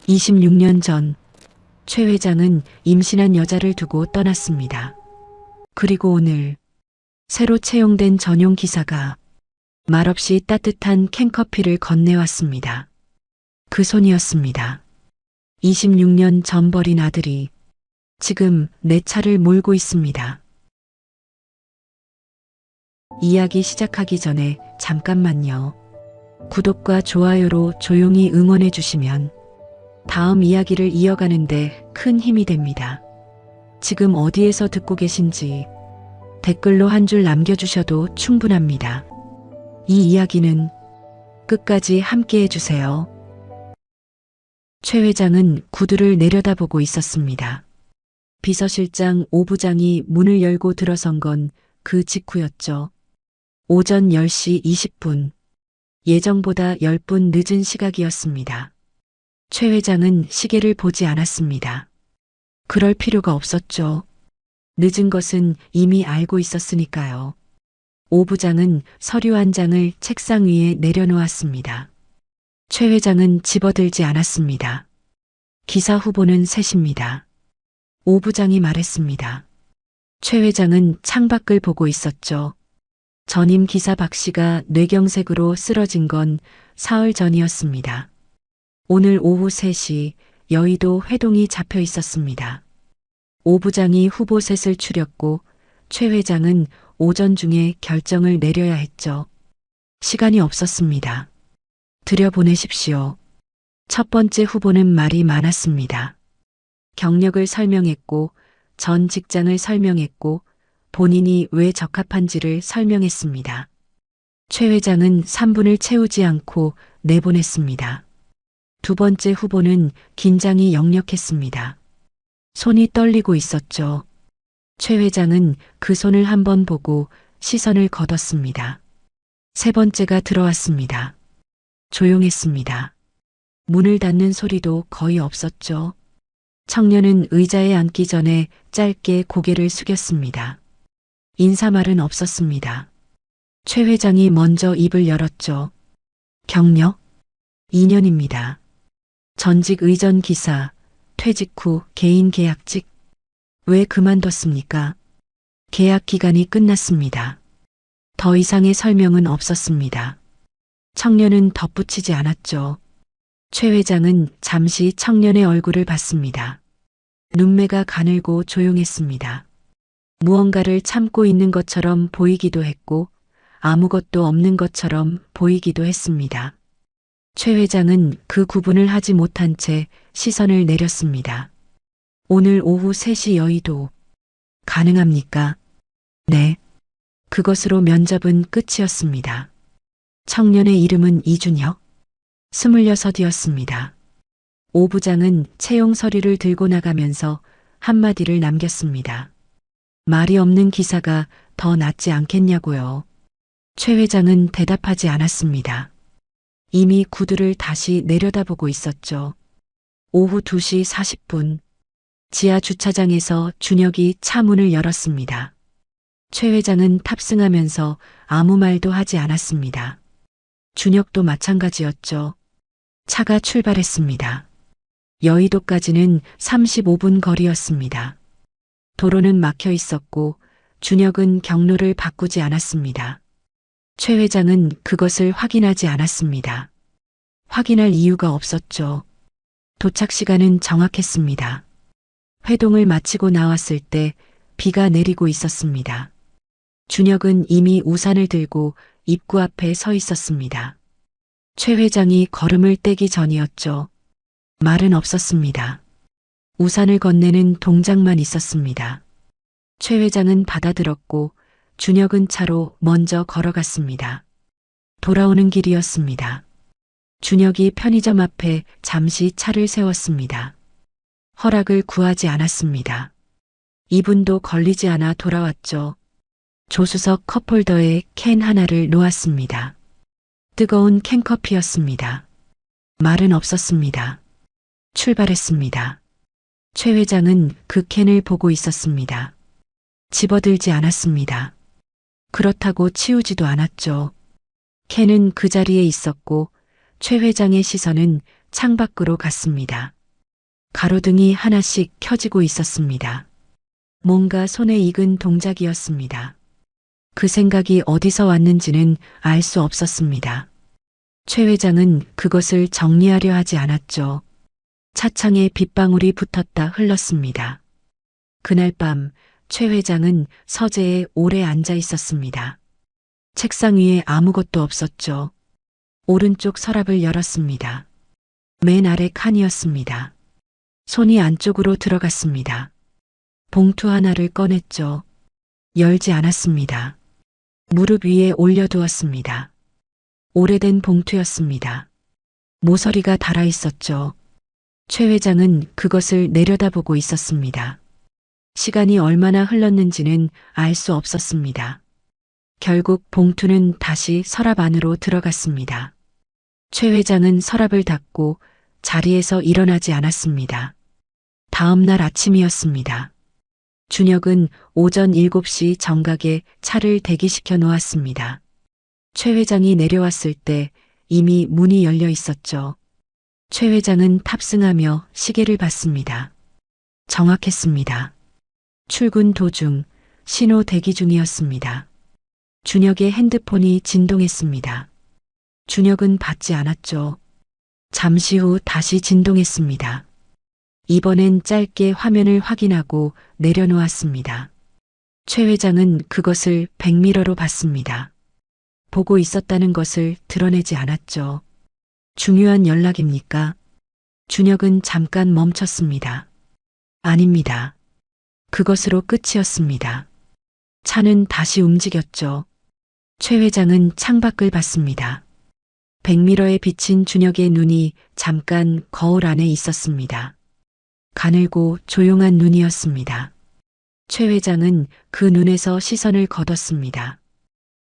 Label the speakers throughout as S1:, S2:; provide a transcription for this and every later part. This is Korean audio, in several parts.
S1: 26년 전 최 회장은 임신한 여자를 두고 떠났습니다. 그리고 오늘 새로 채용된 전용 기사가 말없이 따뜻한 캔커피를 건네왔습니다. 그 손이었습니다. 26년 전 버린 아들이 지금 내 차를 몰고 있습니다. 이야기 시작하기 전에 잠깐만요. 구독과 좋아요로 조용히 응원해 주시면 다음 이야기를 이어가는데 큰 힘이 됩니다. 지금 어디에서 듣고 계신지 댓글로 한 줄 남겨주셔도 충분합니다. 이 이야기는 끝까지 함께 해주세요. 최 회장은 구두를 내려다보고 있었습니다. 비서실장 오 부장이 문을 열고 들어선 건 그 직후였죠. 오전 10시 20분. 예정보다 10분 늦은 시각이었습니다. 최 회장은 시계를 보지 않았습니다. 그럴 필요가 없었죠. 늦은 것은 이미 알고 있었으니까요. 오 부장은 서류 한 장을 책상 위에 내려놓았습니다. 최 회장은 집어들지 않았습니다. 기사 후보는 셋입니다. 오 부장이 말했습니다. 최 회장은 창밖을 보고 있었죠. 전임 기사 박 씨가 뇌경색으로 쓰러진 건 사흘 전이었습니다. 오늘 오후 3시 여의도 회동이 잡혀 있었습니다. 오 부장이 후보 셋을 추렸고 최 회장은 오전 중에 결정을 내려야 했죠. 시간이 없었습니다. 들여보내십시오. 첫 번째 후보는 말이 많았습니다. 경력을 설명했고 전 직장을 설명했고 본인이 왜 적합한지를 설명했습니다. 최 회장은 3분을 채우지 않고 내보냈습니다. 두 번째 후보는 긴장이 역력했습니다. 손이 떨리고 있었죠. 최 회장은 그 손을 한번 보고 시선을 거뒀습니다. 세 번째가 들어왔습니다. 조용했습니다. 문을 닫는 소리도 거의 없었죠. 청년은 의자에 앉기 전에 짧게 고개를 숙였습니다. 인사말은 없었습니다. 최 회장이 먼저 입을 열었죠. 경력? 2년입니다. 전직 의전 기사, 퇴직 후 개인 계약직. 왜 그만뒀습니까? 계약 기간이 끝났습니다. 더 이상의 설명은 없었습니다. 청년은 덧붙이지 않았죠. 최 회장은 잠시 청년의 얼굴을 봤습니다. 눈매가 가늘고 조용했습니다. 무언가를 참고 있는 것처럼 보이기도 했고 아무것도 없는 것처럼 보이기도 했습니다. 최 회장은 그 구분을 하지 못한 채 시선을 내렸습니다. 오늘 오후 3시 여의도. 가능합니까? 네. 그것으로 면접은 끝이었습니다. 청년의 이름은 이준혁. 26이었습니다. 오 부장은 채용 서류를 들고 나가면서 한마디를 남겼습니다. 말이 없는 기사가 더 낫지 않겠냐고요. 최 회장은 대답하지 않았습니다. 이미 구두를 다시 내려다보고 있었죠. 오후 2시 40분. 지하 주차장에서 준혁이 차 문을 열었습니다. 최 회장은 탑승하면서 아무 말도 하지 않았습니다. 준혁도 마찬가지였죠. 차가 출발했습니다. 여의도까지는 35분 거리였습니다. 도로는 막혀 있었고 준혁은 경로를 바꾸지 않았습니다. 최 회장은 그것을 확인하지 않았습니다. 확인할 이유가 없었죠. 도착 시간은 정확했습니다. 회동을 마치고 나왔을 때 비가 내리고 있었습니다. 준혁은 이미 우산을 들고 입구 앞에 서 있었습니다. 최 회장이 걸음을 떼기 전이었죠. 말은 없었습니다. 우산을 건네는 동작만 있었습니다. 최 회장은 받아들었고 준혁은 차로 먼저 걸어갔습니다. 돌아오는 길이었습니다. 준혁이 편의점 앞에 잠시 차를 세웠습니다. 허락을 구하지 않았습니다. 2분도 걸리지 않아 돌아왔죠. 조수석 컵홀더에 캔 하나를 놓았습니다. 뜨거운 캔커피였습니다. 말은 없었습니다. 출발했습니다. 최 회장은 그 캔을 보고 있었습니다. 집어들지 않았습니다. 그렇다고 치우지도 않았죠. 캔은 그 자리에 있었고 최 회장의 시선은 창밖으로 갔습니다. 가로등이 하나씩 켜지고 있었습니다. 뭔가 손에 익은 동작이었습니다. 그 생각이 어디서 왔는지는 알 수 없었습니다. 최 회장은 그것을 정리하려 하지 않았죠. 차창에 빗방울이 붙었다 흘렀습니다. 그날 밤 최 회장은 서재에 오래 앉아 있었습니다. 책상 위에 아무것도 없었죠. 오른쪽 서랍을 열었습니다. 맨 아래 칸이었습니다. 손이 안쪽으로 들어갔습니다. 봉투 하나를 꺼냈죠. 열지 않았습니다. 무릎 위에 올려두었습니다. 오래된 봉투였습니다. 모서리가 달아 있었죠. 최 회장은 그것을 내려다보고 있었습니다. 시간이 얼마나 흘렀는지는 알 수 없었습니다. 결국 봉투는 다시 서랍 안으로 들어갔습니다. 최 회장은 서랍을 닫고 자리에서 일어나지 않았습니다. 다음 날 아침이었습니다. 준혁은 오전 7시 정각에 차를 대기시켜 놓았습니다. 최 회장이 내려왔을 때 이미 문이 열려 있었죠. 최 회장은 탑승하며 시계를 봤습니다. 정확했습니다. 출근 도중 신호 대기 중이었습니다. 준혁의 핸드폰이 진동했습니다. 준혁은 받지 않았죠. 잠시 후 다시 진동했습니다. 이번엔 짧게 화면을 확인하고 내려놓았습니다. 최 회장은 그것을 백미러로 봤습니다. 보고 있었다는 것을 드러내지 않았죠. 중요한 연락입니까? 준혁은 잠깐 멈췄습니다. 아닙니다. 그것으로 끝이었습니다. 차는 다시 움직였죠. 최 회장은 창밖을 봤습니다. 백미러에 비친 준혁의 눈이 잠깐 거울 안에 있었습니다. 가늘고 조용한 눈이었습니다. 최 회장은 그 눈에서 시선을 거뒀습니다.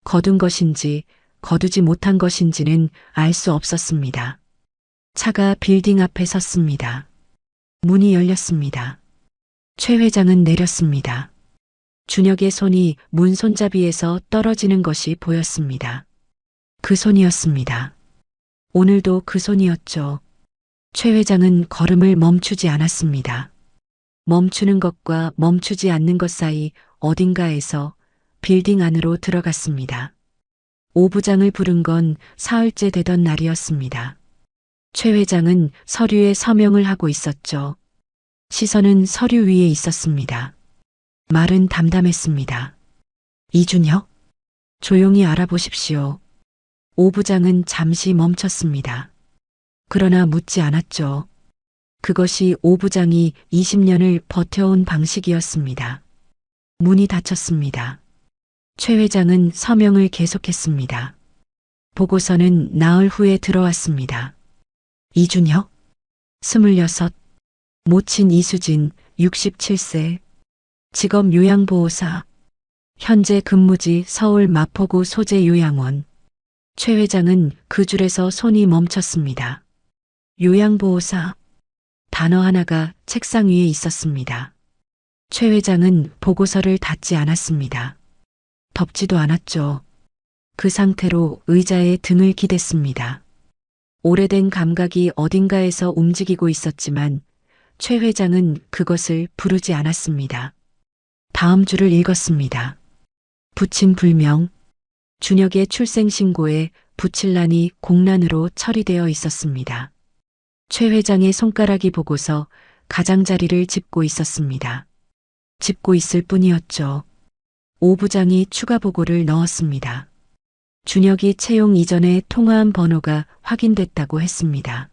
S1: 거둔 것인지 거두지 못한 것인지는 알 수 없었습니다. 차가 빌딩 앞에 섰습니다. 문이 열렸습니다. 최 회장은 내렸습니다. 준혁의 손이 문 손잡이에서 떨어지는 것이 보였습니다. 그 손이었습니다. 오늘도 그 손이었죠. 최 회장은 걸음을 멈추지 않았습니다. 멈추는 것과 멈추지 않는 것 사이 어딘가에서 빌딩 안으로 들어갔습니다. 오부장을 부른 건 사흘째 되던 날이었습니다. 최 회장은 서류에 서명을 하고 있었죠. 시선은 서류 위에 있었습니다. 말은 담담했습니다. 이준혁? 조용히 알아보십시오. 오부장은 잠시 멈췄습니다. 그러나 묻지 않았죠. 그것이 오부장이 20년을 버텨온 방식이었습니다. 문이 닫혔습니다. 최 회장은 서명을 계속했습니다. 보고서는 나흘 후에 들어왔습니다. 이준혁, 26, 모친 이수진, 67세, 직업 요양보호사, 현재 근무지 서울 마포구 소재 요양원. 최 회장은 그 줄에서 손이 멈췄습니다. 요양보호사. 단어 하나가 책상 위에 있었습니다. 최 회장은 보고서를 닫지 않았습니다. 덮지도 않았죠. 그 상태로 의자에 등을 기댔습니다. 오래된 감각이 어딘가에서 움직이고 있었지만 최 회장은 그것을 부르지 않았습니다. 다음 줄을 읽었습니다. 부친 불명. 준혁의 출생신고에 부칠란이 공란으로 처리되어 있었습니다. 최 회장의 손가락이 보고서 가장자리를 짚고 있었습니다. 짚고 있을 뿐이었죠. 오부장이 추가 보고를 넣었습니다. 준혁이 채용 이전에 통화한 번호가 확인됐다고 했습니다.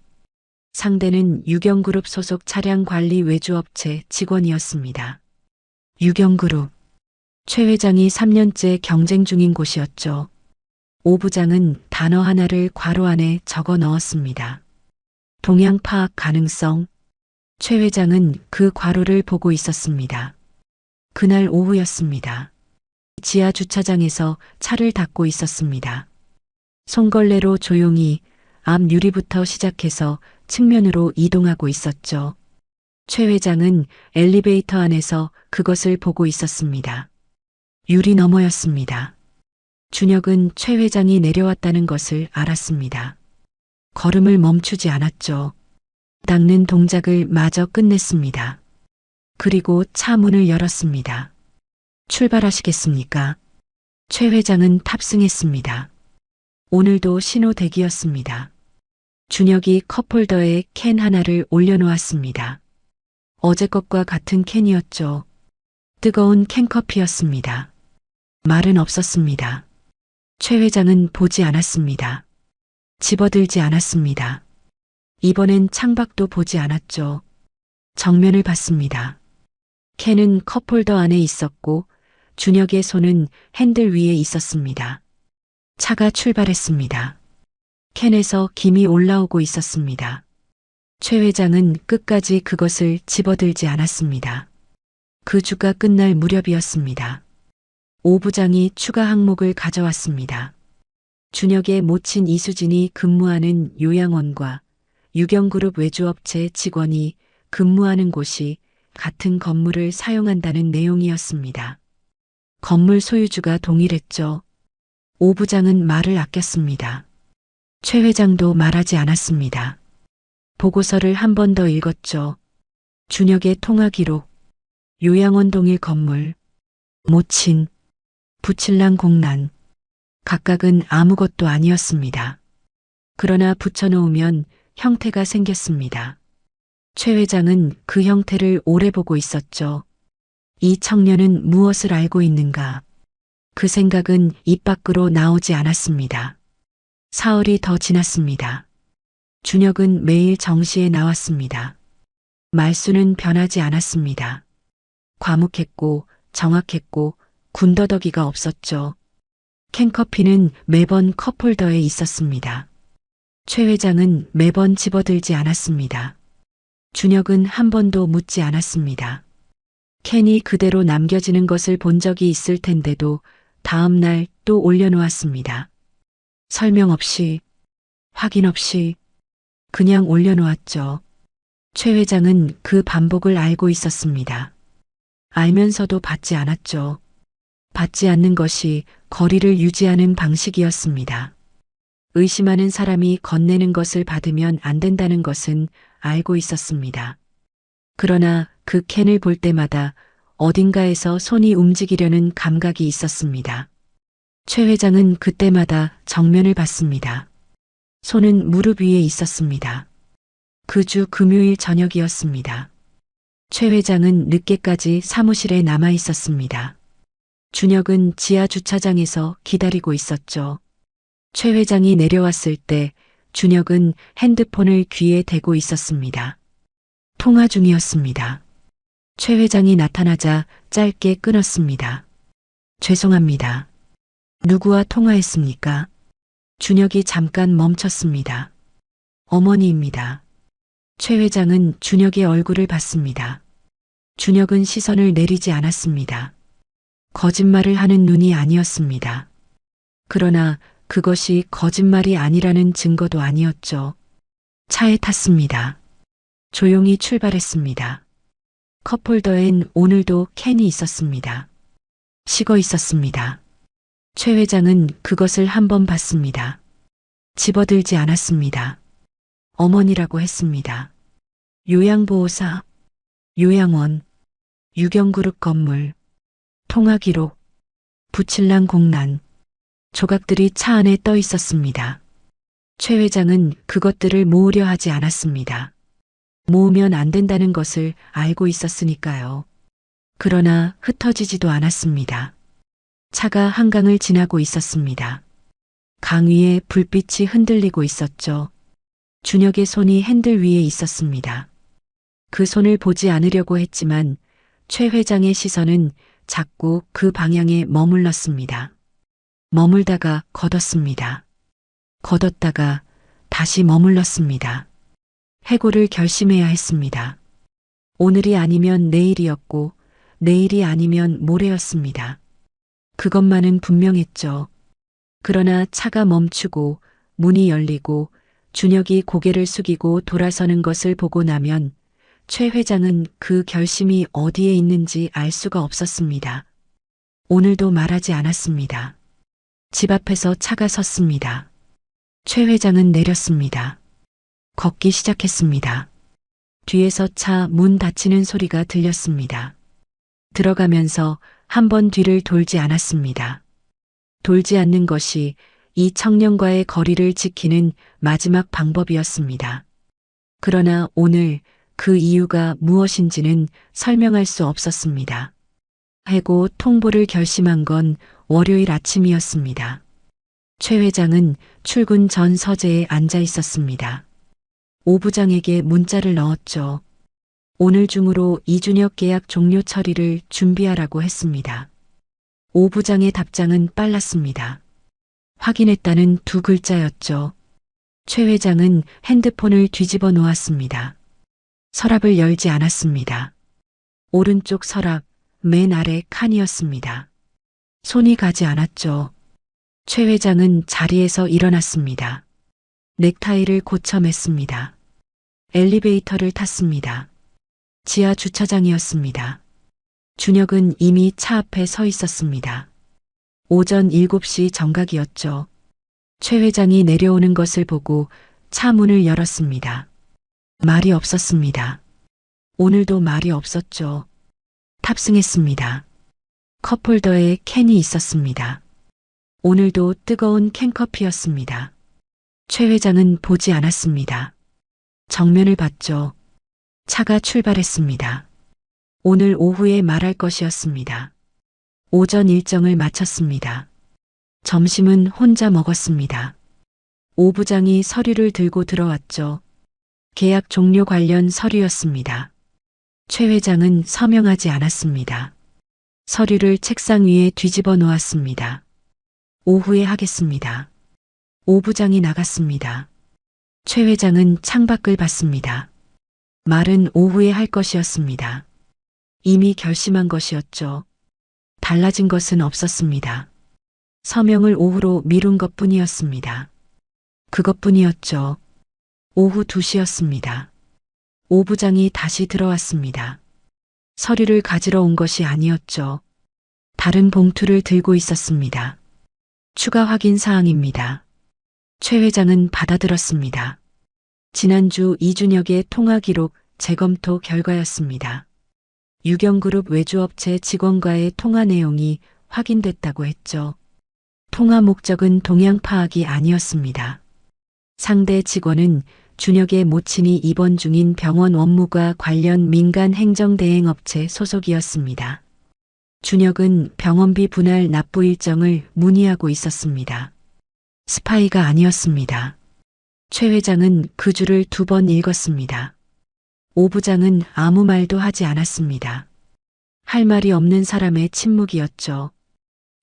S1: 상대는 유경그룹 소속 차량관리 외주업체 직원이었습니다. 유경그룹. 최 회장이 3년째 경쟁 중인 곳이었죠. 오부장은 단어 하나를 괄호 안에 적어 넣었습니다. 동향 파악 가능성. 최 회장은 그 괄호를 보고 있었습니다. 그날 오후였습니다. 지하 주차장에서 차를 닦고 있었습니다. 손걸레로 조용히 앞 유리부터 시작해서 측면으로 이동하고 있었죠. 최 회장은 엘리베이터 안에서 그것을 보고 있었습니다. 유리 너머였습니다. 준혁은 최 회장이 내려왔다는 것을 알았습니다. 걸음을 멈추지 않았죠. 닦는 동작을 마저 끝냈습니다. 그리고 차 문을 열었습니다. 출발하시겠습니까? 최 회장은 탑승했습니다. 오늘도 신호대기였습니다. 준혁이 컵홀더에 캔 하나를 올려놓았습니다. 어제 것과 같은 캔이었죠. 뜨거운 캔커피였습니다. 말은 없었습니다. 최 회장은 보지 않았습니다. 집어들지 않았습니다. 이번엔 창밖도 보지 않았죠. 정면을 봤습니다. 캔은 컵홀더 안에 있었고 준혁의 손은 핸들 위에 있었습니다. 차가 출발했습니다. 캔에서 김이 올라오고 있었습니다. 최 회장은 끝까지 그것을 집어들지 않았습니다. 그 주가 끝날 무렵이었습니다. 오 부장이 추가 항목을 가져왔습니다. 준혁의 모친 이수진이 근무하는 요양원과 유경그룹 외주업체 직원이 근무하는 곳이 같은 건물을 사용한다는 내용이었습니다. 건물 소유주가 동일했죠. 오 부장은 말을 아꼈습니다. 최 회장도 말하지 않았습니다. 보고서를 한 번 더 읽었죠. 준혁의 통화 기록, 요양원 동일 건물, 모친, 부칠랑 공란, 각각은 아무것도 아니었습니다. 그러나 붙여놓으면 형태가 생겼습니다. 최 회장은 그 형태를 오래 보고 있었죠. 이 청년은 무엇을 알고 있는가? 그 생각은 입 밖으로 나오지 않았습니다. 사흘이 더 지났습니다. 준혁은 매일 정시에 나왔습니다. 말수는 변하지 않았습니다. 과묵했고 정확했고 군더더기가 없었죠. 캔커피는 매번 컵홀더에 있었습니다. 최 회장은 매번 집어들지 않았습니다. 준혁은 한 번도 묻지 않았습니다. 캔이 그대로 남겨지는 것을 본 적이 있을 텐데도 다음 날 또 올려놓았습니다. 설명 없이, 확인 없이 그냥 올려놓았죠. 최 회장은 그 반복을 알고 있었습니다. 알면서도 받지 않았죠. 받지 않는 것이 거리를 유지하는 방식이었습니다. 의심하는 사람이 건네는 것을 받으면 안 된다는 것은 알고 있었습니다. 그러나 그 캔을 볼 때마다 어딘가에서 손이 움직이려는 감각이 있었습니다. 최 회장은 그때마다 정면을 봤습니다. 손은 무릎 위에 있었습니다. 그 주 금요일 저녁이었습니다. 최 회장은 늦게까지 사무실에 남아 있었습니다. 준혁은 지하 주차장에서 기다리고 있었죠. 최 회장이 내려왔을 때 준혁은 핸드폰을 귀에 대고 있었습니다. 통화 중이었습니다. 최 회장이 나타나자 짧게 끊었습니다. 죄송합니다. 누구와 통화했습니까? 준혁이 잠깐 멈췄습니다. 어머니입니다. 최 회장은 준혁의 얼굴을 봤습니다. 준혁은 시선을 내리지 않았습니다. 거짓말을 하는 눈이 아니었습니다. 그러나 그것이 거짓말이 아니라는 증거도 아니었죠. 차에 탔습니다. 조용히 출발했습니다. 컵홀더엔 오늘도 캔이 있었습니다. 식어 있었습니다. 최 회장은 그것을 한 번 봤습니다. 집어들지 않았습니다. 어머니라고 했습니다. 요양보호사, 요양원, 유경그룹 건물, 통화기록, 부칠랑 공란, 조각들이 차 안에 떠 있었습니다. 최 회장은 그것들을 모으려 하지 않았습니다. 모으면 안 된다는 것을 알고 있었으니까요. 그러나 흩어지지도 않았습니다. 차가 한강을 지나고 있었습니다. 강 위에 불빛이 흔들리고 있었죠. 준혁의 손이 핸들 위에 있었습니다. 그 손을 보지 않으려고 했지만 최 회장의 시선은 자꾸 그 방향에 머물렀습니다. 머물다가 걷었습니다. 걷었다가 다시 머물렀습니다. 해고를 결심해야 했습니다. 오늘이 아니면 내일이었고 내일이 아니면 모레였습니다. 그것만은 분명했죠. 그러나 차가 멈추고 문이 열리고 준혁이 고개를 숙이고 돌아서는 것을 보고 나면 최 회장은 그 결심이 어디에 있는지 알 수가 없었습니다. 오늘도 말하지 않았습니다. 집 앞에서 차가 섰습니다. 최 회장은 내렸습니다. 걷기 시작했습니다. 뒤에서 차 문 닫히는 소리가 들렸습니다. 들어가면서 한 번 뒤를 돌지 않았습니다. 돌지 않는 것이 이 청년과의 거리를 지키는 마지막 방법이었습니다. 그러나 오늘 그 이유가 무엇인지는 설명할 수 없었습니다. 해고 통보를 결심한 건 월요일 아침이었습니다. 최 회장은 출근 전 서재에 앉아 있었습니다. 오 부장에게 문자를 넣었죠. 오늘 중으로 이준혁 계약 종료 처리를 준비하라고 했습니다. 오 부장의 답장은 빨랐습니다. 확인했다는 두 글자였죠. 최 회장은 핸드폰을 뒤집어 놓았습니다. 서랍을 열지 않았습니다. 오른쪽 서랍 맨 아래 칸이었습니다. 손이 가지 않았죠. 최 회장은 자리에서 일어났습니다. 넥타이를 고쳐 맸습니다. 엘리베이터를 탔습니다. 지하 주차장이었습니다. 준혁은 이미 차 앞에 서 있었습니다. 오전 7시 정각이었죠. 최 회장이 내려오는 것을 보고 차 문을 열었습니다. 말이 없었습니다. 오늘도 말이 없었죠. 탑승했습니다. 컵홀더에 캔이 있었습니다. 오늘도 뜨거운 캔커피였습니다. 최 회장은 보지 않았습니다. 정면을 봤죠. 차가 출발했습니다. 오늘 오후에 말할 것이었습니다. 오전 일정을 마쳤습니다. 점심은 혼자 먹었습니다. 오 부장이 서류를 들고 들어왔죠. 계약 종료 관련 서류였습니다. 최 회장은 서명하지 않았습니다. 서류를 책상 위에 뒤집어 놓았습니다. 오후에 하겠습니다. 오 부장이 나갔습니다. 최 회장은 창밖을 봤습니다. 말은 오후에 할 것이었습니다. 이미 결심한 것이었죠. 달라진 것은 없었습니다. 서명을 오후로 미룬 것뿐이었습니다. 그것뿐이었죠. 오후 2시였습니다. 오 부장이 다시 들어왔습니다. 서류를 가지러 온 것이 아니었죠. 다른 봉투를 들고 있었습니다. 추가 확인 사항입니다. 최 회장은 받아들었습니다. 지난주 이준혁의 통화 기록 재검토 결과였습니다. 유경그룹 외주업체 직원과의 통화 내용이 확인됐다고 했죠. 통화 목적은 동향 파악이 아니었습니다. 상대 직원은 준혁의 모친이 입원 중인 병원 업무과 관련 민간 행정대행업체 소속이었습니다. 준혁은 병원비 분할 납부 일정을 문의하고 있었습니다. 스파이가 아니었습니다. 최 회장은 그 줄을 2번 읽었습니다. 오 부장은 아무 말도 하지 않았습니다. 할 말이 없는 사람의 침묵이었죠.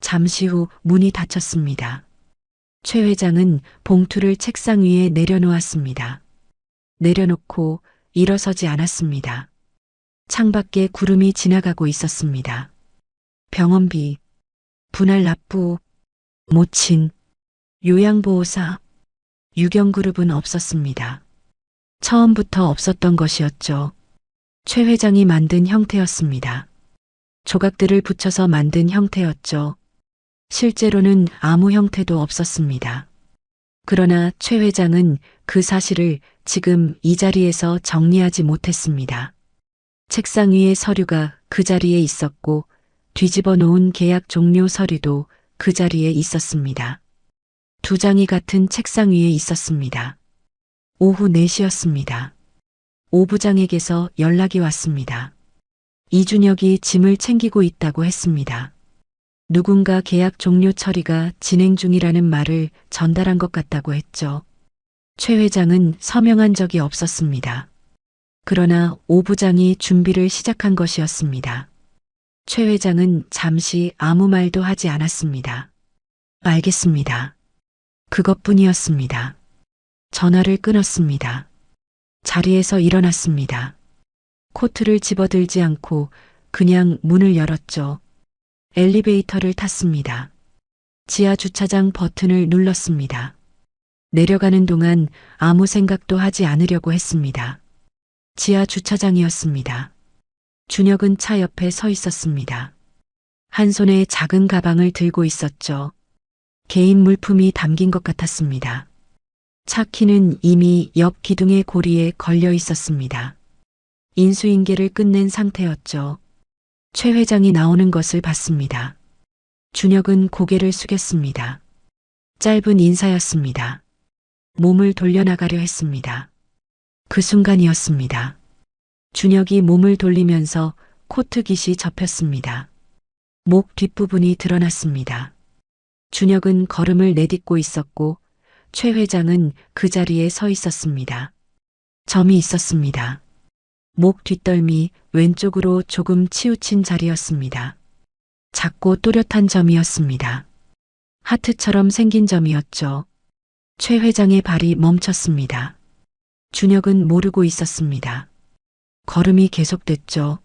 S1: 잠시 후 문이 닫혔습니다. 최 회장은 봉투를 책상 위에 내려놓았습니다. 내려놓고 일어서지 않았습니다. 창밖에 구름이 지나가고 있었습니다. 병원비, 분할 납부, 모친, 요양보호사, 유경그룹은 없었습니다. 처음부터 없었던 것이었죠. 최 회장이 만든 형태였습니다. 조각들을 붙여서 만든 형태였죠. 실제로는 아무 형태도 없었습니다. 그러나 최 회장은 그 사실을 지금 이 자리에서 정리하지 못했습니다. 책상 위에 서류가 그 자리에 있었고 뒤집어 놓은 계약 종료 서류도 그 자리에 있었습니다. 2장이 같은 책상 위에 있었습니다. 오후 4시였습니다. 오 부장에게서 연락이 왔습니다. 이준혁이 짐을 챙기고 있다고 했습니다. 누군가 계약 종료 처리가 진행 중이라는 말을 전달한 것 같다고 했죠. 최 회장은 서명한 적이 없었습니다. 그러나 오 부장이 준비를 시작한 것이었습니다. 최 회장은 잠시 아무 말도 하지 않았습니다. 알겠습니다. 그것뿐이었습니다. 전화를 끊었습니다. 자리에서 일어났습니다. 코트를 집어들지 않고 그냥 문을 열었죠. 엘리베이터를 탔습니다. 지하 주차장 버튼을 눌렀습니다. 내려가는 동안 아무 생각도 하지 않으려고 했습니다. 지하 주차장이었습니다. 준혁은 차 옆에 서 있었습니다. 한 손에 작은 가방을 들고 있었죠. 개인 물품이 담긴 것 같았습니다. 차 키는 이미 옆 기둥의 고리에 걸려 있었습니다. 인수인계를 끝낸 상태였죠. 최 회장이 나오는 것을 봤습니다. 준혁은 고개를 숙였습니다. 짧은 인사였습니다. 몸을 돌려나가려 했습니다. 그 순간이었습니다. 준혁이 몸을 돌리면서 코트깃이 접혔습니다. 목 뒷부분이 드러났습니다. 준혁은 걸음을 내딛고 있었고 최 회장은 그 자리에 서 있었습니다. 점이 있었습니다. 목 뒷덜미 왼쪽으로 조금 치우친 자리였습니다. 작고 또렷한 점이었습니다. 하트처럼 생긴 점이었죠. 최 회장의 발이 멈췄습니다. 준혁은 모르고 있었습니다. 걸음이 계속됐죠.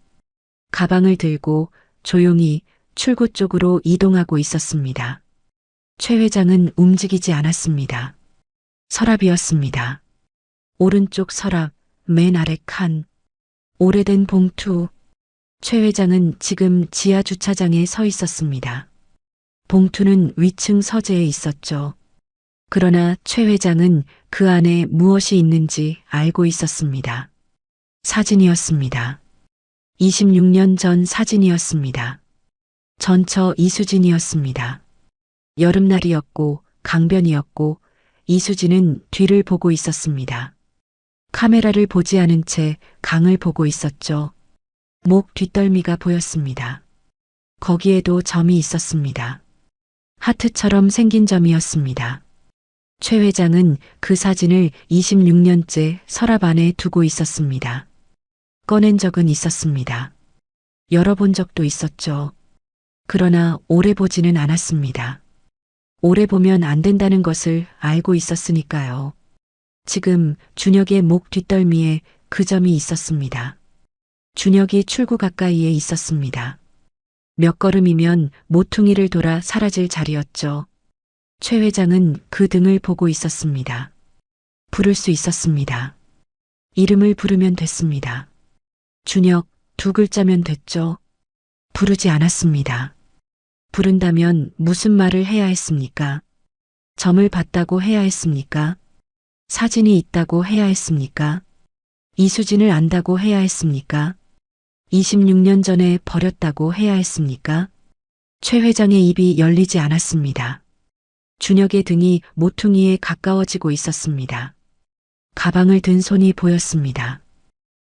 S1: 가방을 들고 조용히 출구 쪽으로 이동하고 있었습니다. 최 회장은 움직이지 않았습니다. 서랍이었습니다. 오른쪽 서랍, 맨 아래 칸, 오래된 봉투. 최 회장은 지금 지하 주차장에 서 있었습니다. 봉투는 위층 서재에 있었죠. 그러나 최 회장은 그 안에 무엇이 있는지 알고 있었습니다. 사진이었습니다. 26년 전 사진이었습니다. 전처 이수진이었습니다. 여름날이었고 강변이었고 이수진은 뒤를 보고 있었습니다. 카메라를 보지 않은 채 강을 보고 있었죠. 목 뒷덜미가 보였습니다. 거기에도 점이 있었습니다. 하트처럼 생긴 점이었습니다. 최 회장은 그 사진을 26년째 서랍 안에 두고 있었습니다. 꺼낸 적은 있었습니다. 열어본 적도 있었죠. 그러나 오래 보지는 않았습니다. 오래 보면 안 된다는 것을 알고 있었으니까요. 지금 준혁의 목 뒷덜미에 그 점이 있었습니다. 준혁이 출구 가까이에 있었습니다. 몇 걸음이면 모퉁이를 돌아 사라질 자리였죠. 최 회장은 그 등을 보고 있었습니다. 부를 수 있었습니다. 이름을 부르면 됐습니다. 준혁 두 글자면 됐죠. 부르지 않았습니다. 부른다면 무슨 말을 해야 했습니까? 점을 봤다고 해야 했습니까? 사진이 있다고 해야 했습니까? 이수진을 안다고 해야 했습니까? 26년 전에 버렸다고 해야 했습니까? 최 회장의 입이 열리지 않았습니다. 준혁의 등이 모퉁이에 가까워지고 있었습니다. 가방을 든 손이 보였습니다.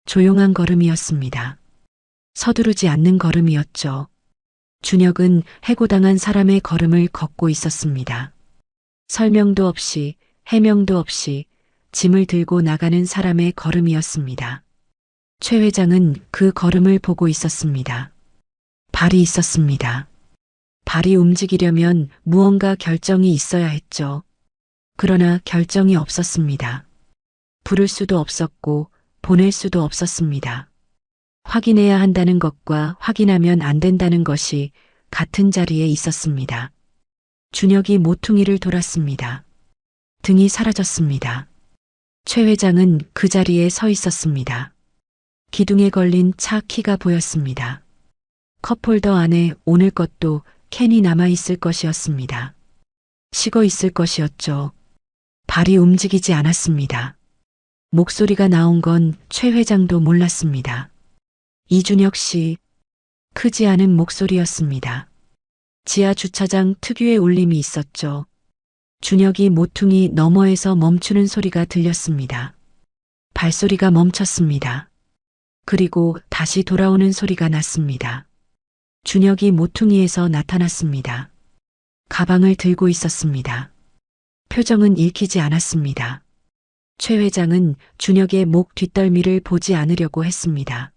S1: 조용한 걸음이었습니다. 서두르지 않는 걸음이었죠. 준혁은 해고당한 사람의 걸음을 걷고 있었습니다. 설명도 없이 해명도 없이 짐을 들고 나가는 사람의 걸음이었습니다. 최 회장은 그 걸음을 보고 있었습니다. 발이 있었습니다. 발이 움직이려면 무언가 결정이 있어야 했죠. 그러나 결정이 없었습니다. 부를 수도 없었고 보낼 수도 없었습니다. 확인해야 한다는 것과 확인하면 안 된다는 것이 같은 자리에 있었습니다. 준혁이 모퉁이를 돌았습니다. 등이 사라졌습니다. 최 회장은 그 자리에 서 있었습니다. 기둥에 걸린 차 키가 보였습니다. 컵홀더 안에 오늘 것도 캔이 남아있을 것이었습니다. 식어 있을 것이었죠. 발이 움직이지 않았습니다. 목소리가 나온 건 최 회장도 몰랐습니다. 이준혁 씨, 크지 않은 목소리였습니다. 지하 주차장 특유의 울림이 있었죠. 준혁이 모퉁이 너머에서 멈추는 소리가 들렸습니다. 발소리가 멈췄습니다. 그리고 다시 돌아오는 소리가 났습니다. 준혁이 모퉁이에서 나타났습니다. 가방을 들고 있었습니다. 표정은 읽히지 않았습니다. 최 회장은 준혁의 목 뒷덜미를 보지 않으려고 했습니다.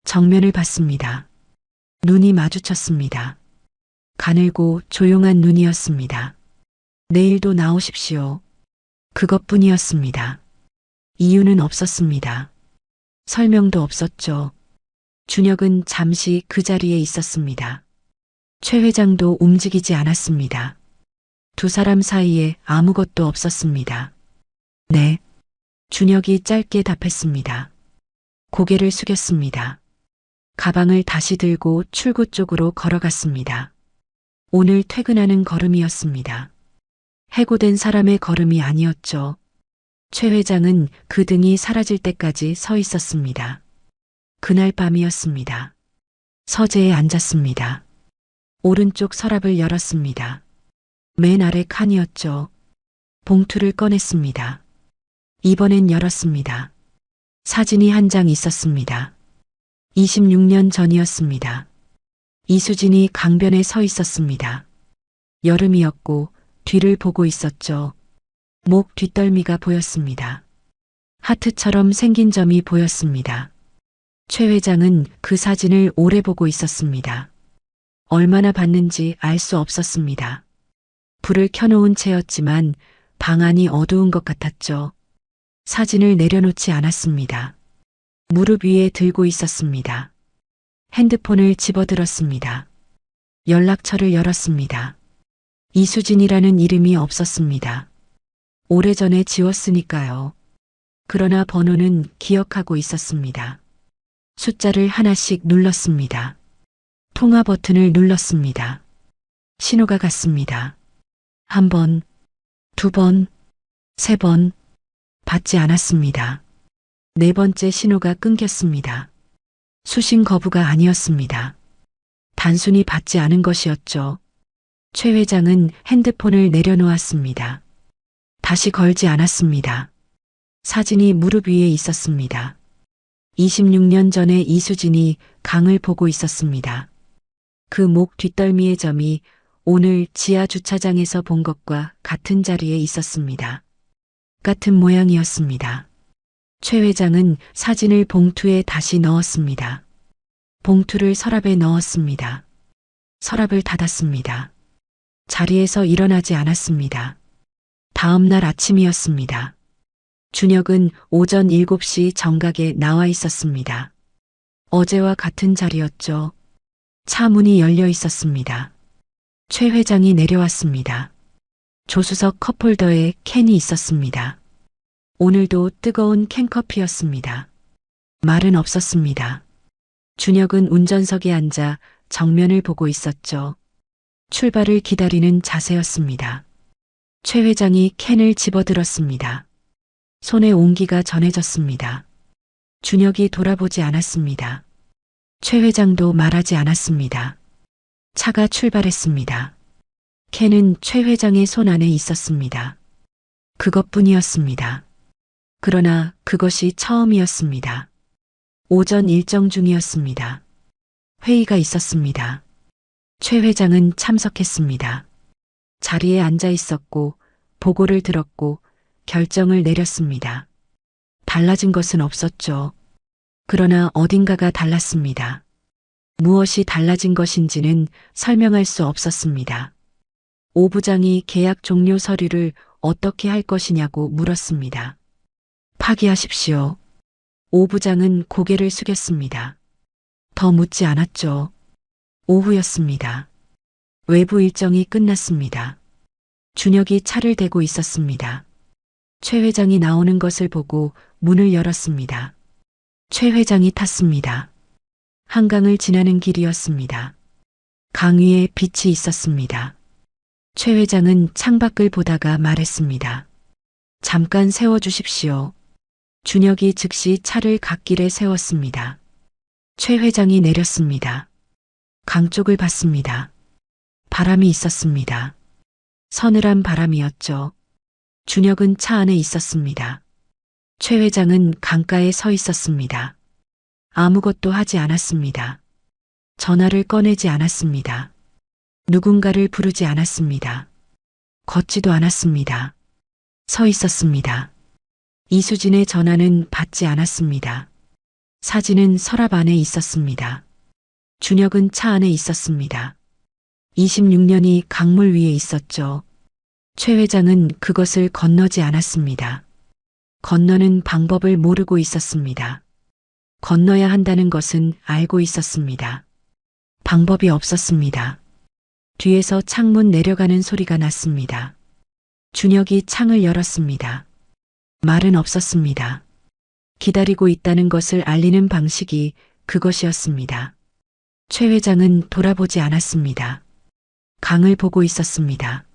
S1: 정면을 봤습니다. 눈이 마주쳤습니다. 가늘고 조용한 눈이었습니다. 내일도 나오십시오. 그것뿐이었습니다. 이유는 없었습니다. 설명도 없었죠. 준혁은 잠시 그 자리에 있었습니다. 최 회장도 움직이지 않았습니다. 두 사람 사이에 아무것도 없었습니다. 네. 준혁이 짧게 답했습니다. 고개를 숙였습니다. 가방을 다시 들고 출구 쪽으로 걸어갔습니다. 오늘 퇴근하는 걸음이었습니다. 해고된 사람의 걸음이 아니었죠. 최 회장은 그 등이 사라질 때까지 서 있었습니다. 그날 밤이었습니다. 서재에 앉았습니다. 오른쪽 서랍을 열었습니다. 맨 아래 칸이었죠. 봉투를 꺼냈습니다. 이번엔 열었습니다. 사진이 한 장 있었습니다. 26년 전이었습니다. 이수진이 강변에 서 있었습니다. 여름이었고 뒤를 보고 있었죠. 목 뒷덜미가 보였습니다. 하트처럼 생긴 점이 보였습니다. 최 회장은 그 사진을 오래 보고 있었습니다. 얼마나 봤는지 알 수 없었습니다. 불을 켜놓은 채였지만 방 안이 어두운 것 같았죠. 사진을 내려놓지 않았습니다. 무릎 위에 들고 있었습니다. 핸드폰을 집어들었습니다. 연락처를 열었습니다. 이수진이라는 이름이 없었습니다. 오래전에 지웠으니까요. 그러나 번호는 기억하고 있었습니다. 숫자를 하나씩 눌렀습니다. 통화 버튼을 눌렀습니다. 신호가 갔습니다. 한 번, 두 번, 세 번, 받지 않았습니다. 네 번째 신호가 끊겼습니다. 수신 거부가 아니었습니다. 단순히 받지 않은 것이었죠. 최 회장은 핸드폰을 내려놓았습니다. 다시 걸지 않았습니다. 사진이 무릎 위에 있었습니다. 26년 전에 이수진이 강을 보고 있었습니다. 그 목 뒷덜미의 점이 오늘 지하 주차장에서 본 것과 같은 자리에 있었습니다. 같은 모양이었습니다. 최 회장은 사진을 봉투에 다시 넣었습니다. 봉투를 서랍에 넣었습니다. 서랍을 닫았습니다. 자리에서 일어나지 않았습니다. 다음 날 아침이었습니다. 준혁은 오전 7시 정각에 나와 있었습니다. 어제와 같은 자리였죠. 차 문이 열려 있었습니다. 최 회장이 내려왔습니다. 조수석 컵홀더에 캔이 있었습니다. 오늘도 뜨거운 캔커피였습니다. 말은 없었습니다. 준혁은 운전석에 앉아 정면을 보고 있었죠. 출발을 기다리는 자세였습니다. 최 회장이 캔을 집어들었습니다. 손에 온기가 전해졌습니다. 준혁이 돌아보지 않았습니다. 최 회장도 말하지 않았습니다. 차가 출발했습니다. 캔은 최 회장의 손 안에 있었습니다. 그것뿐이었습니다. 그러나 그것이 처음이었습니다. 오전 일정 중이었습니다. 회의가 있었습니다. 최 회장은 참석했습니다. 자리에 앉아 있었고 보고를 들었고 결정을 내렸습니다. 달라진 것은 없었죠. 그러나 어딘가가 달랐습니다. 무엇이 달라진 것인지는 설명할 수 없었습니다. 오 부장이 계약 종료 서류를 어떻게 할 것이냐고 물었습니다. 파기하십시오. 오 부장은 고개를 숙였습니다. 더 묻지 않았죠. 오후였습니다. 외부 일정이 끝났습니다. 준혁이 차를 대고 있었습니다. 최 회장이 나오는 것을 보고 문을 열었습니다. 최 회장이 탔습니다. 한강을 지나는 길이었습니다. 강 위에 빛이 있었습니다. 최 회장은 창밖을 보다가 말했습니다. 잠깐 세워주십시오. 준혁이 즉시 차를 갓길에 세웠습니다. 최 회장이 내렸습니다. 강 쪽을 봤습니다. 바람이 있었습니다. 서늘한 바람이었죠. 준혁은 차 안에 있었습니다. 최 회장은 강가에 서 있었습니다. 아무것도 하지 않았습니다. 전화를 꺼내지 않았습니다. 누군가를 부르지 않았습니다. 걷지도 않았습니다. 서 있었습니다. 이수진의 전화는 받지 않았습니다. 사진은 서랍 안에 있었습니다. 준혁은 차 안에 있었습니다. 26년이 강물 위에 있었죠. 최 회장은 그것을 건너지 않았습니다. 건너는 방법을 모르고 있었습니다. 건너야 한다는 것은 알고 있었습니다. 방법이 없었습니다. 뒤에서 창문 내려가는 소리가 났습니다. 준혁이 창을 열었습니다. 말은 없었습니다. 기다리고 있다는 것을 알리는 방식이 그것이었습니다. 최 회장은 돌아보지 않았습니다. 강을 보고 있었습니다.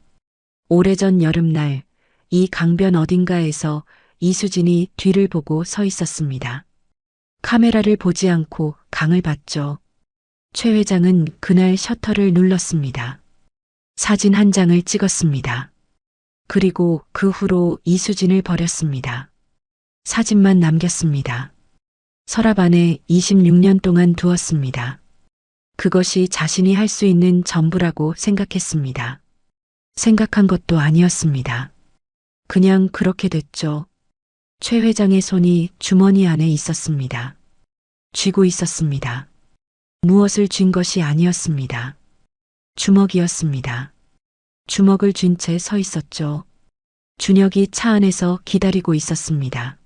S1: 오래전 여름날 이 강변 어딘가에서 이수진이 뒤를 보고 서 있었습니다. 카메라를 보지 않고 강을 봤죠. 최 회장은 그날 셔터를 눌렀습니다. 사진 한 장을 찍었습니다. 그리고 그 후로 이수진을 버렸습니다. 사진만 남겼습니다. 서랍 안에 26년 동안 두었습니다. 그것이 자신이 할 수 있는 전부라고 생각했습니다. 생각한 것도 아니었습니다. 그냥 그렇게 됐죠. 최 회장의 손이 주머니 안에 있었습니다. 쥐고 있었습니다. 무엇을 쥔 것이 아니었습니다. 주먹이었습니다. 주먹을 쥔 채 서 있었죠. 준혁이 차 안에서 기다리고 있었습니다.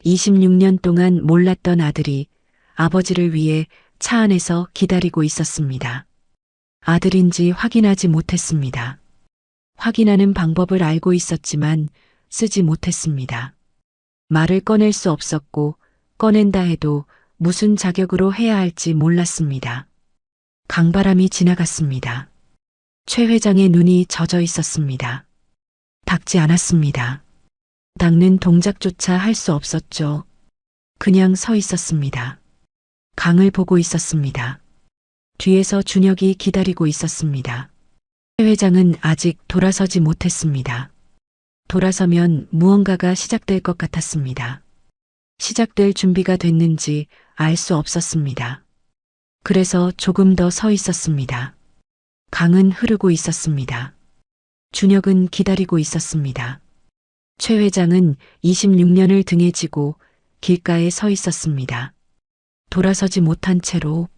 S1: 26년 동안 몰랐던 아들이 아버지를 위해 차 안에서 기다리고 있었습니다. 아들인지 확인하지 못했습니다. 확인하는 방법을 알고 있었지만 쓰지 못했습니다. 말을 꺼낼 수 없었고 꺼낸다 해도 무슨 자격으로 해야 할지 몰랐습니다. 강바람이 지나갔습니다. 최 회장의 눈이 젖어 있었습니다. 닦지 않았습니다. 닦는 동작조차 할 수 없었죠. 그냥 서 있었습니다. 강을 보고 있었습니다. 뒤에서 준혁이 기다리고 있었습니다. 최 회장은 아직 돌아서지 못했습니다. 돌아서면 무언가가 시작될 것 같았습니다. 시작될 준비가 됐는지 알 수 없었습니다. 그래서 조금 더 서 있었습니다. 강은 흐르고 있었습니다. 준혁은 기다리고 있었습니다. 최 회장은 26년을 등에 지고 길가에 서 있었습니다. 돌아서지 못한 채로